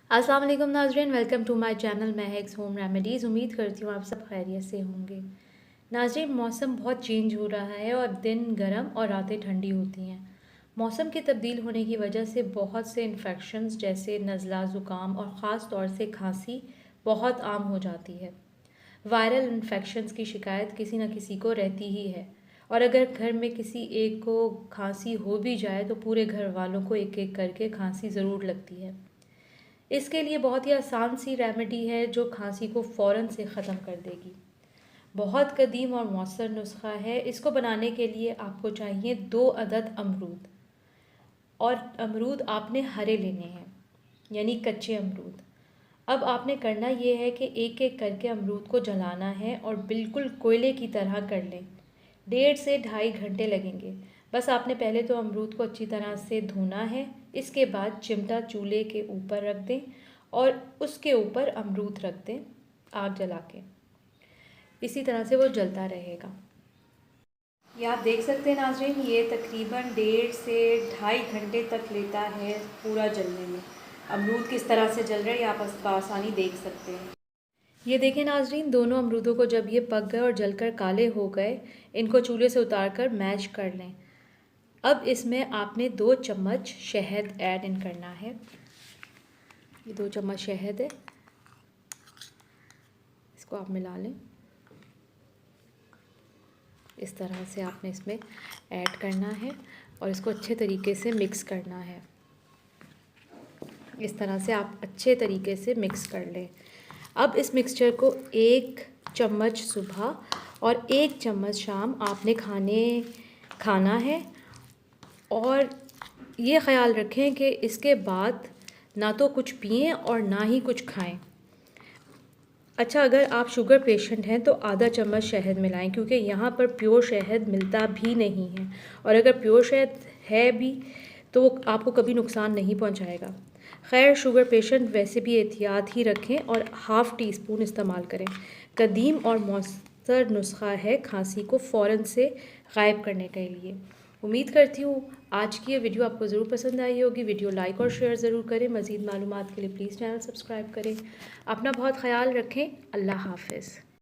अस्सलाम वालेकुम नाज़रीन, welcome to my channel Mahak home remedies. उम्मीद करती हूँ आप सब खैरियत से होंगे। नाज़रीन, मौसम बहुत चेंज हो रहा है और दिन गर्म और रातें ठंडी होती हैं। मौसम के तब्दील होने की वजह से बहुत से इन्फेक्शंस जैसे नज़ला, ज़ुकाम और ख़ास तौर से खांसी बहुत आम हो जाती है। वायरल इन्फेक्शंस की शिकायत किसी न किसी को रहती ही है, और अगर घर में किसी एक को खांसी हो भी जाए तो पूरे घर वालों को एक एक करके खांसी ज़रूर लगती है। इसके लिए बहुत ही आसान सी रेमेडी है जो खांसी को फ़ौरन से ख़त्म कर देगी। बहुत कदीम और मौसर नुस्खा है। इसको बनाने के लिए आपको चाहिए 2 अदद अमरूद, और अमरूद आपने हरे लेने हैं, यानी कच्चे अमरूद। अब आपने करना ये है कि एक एक करके अमरूद को जलाना है और बिल्कुल कोयले की तरह कर लें। 1.5 से 2.5 घंटे लगेंगे। बस आपने पहले तो अमरूद को अच्छी तरह से धोना है। इसके बाद चिमटा चूल्हे के ऊपर रख दें और उसके ऊपर अमरूद रख दें आग जला के। इसी तरह से वो जलता रहेगा। ये आप देख सकते हैं नाज़रीन, ये तकरीबन 1.5 से 2.5 घंटे तक लेता है पूरा जलने में। अमरूद किस तरह से जल रहा है ये आप आसानी देख सकते हैं। ये देखें नाज़रीन, दोनों अमरूदों को जब ये पक गए और जलकर काले हो गए, इनको चूल्हे से उतार कर मैश कर लें। अब इसमें आपने 2 चम्मच शहद ऐड इन करना है। ये 2 चम्मच शहद है, इसको आप मिला लें। इस तरह से आपने इसमें ऐड करना है और इसको अच्छे तरीके से मिक्स करना है। इस तरह से आप अच्छे तरीके से मिक्स कर लें। अब इस मिक्सचर को 1 चम्मच सुबह और 1 चम्मच शाम आपने खाना है, और ये ख़याल रखें कि इसके बाद ना तो कुछ पिएं और ना ही कुछ खाएं। अच्छा, अगर आप शुगर पेशेंट हैं तो आधा चम्मच शहद मिलाएं, क्योंकि यहाँ पर प्योर शहद मिलता भी नहीं है, और अगर प्योर शहद है भी तो वो आपको कभी नुकसान नहीं पहुँचाएगा। खैर, शुगर पेशेंट वैसे भी एहतियात ही रखें और ½ टीस्पून इस्तेमाल करें। कदीम और मौसर नुस्खा है खांसी को फ़ौरन से गायब करने के लिए। उम्मीद करती हूँ आज की ये वीडियो आपको ज़रूर पसंद आई होगी। वीडियो लाइक और शेयर ज़रूर करें। मज़ीद मालूमात के लिए प्लीज़ चैनल सब्सक्राइब करें। अपना बहुत ख़याल रखें। अल्लाह हाफ़िज़।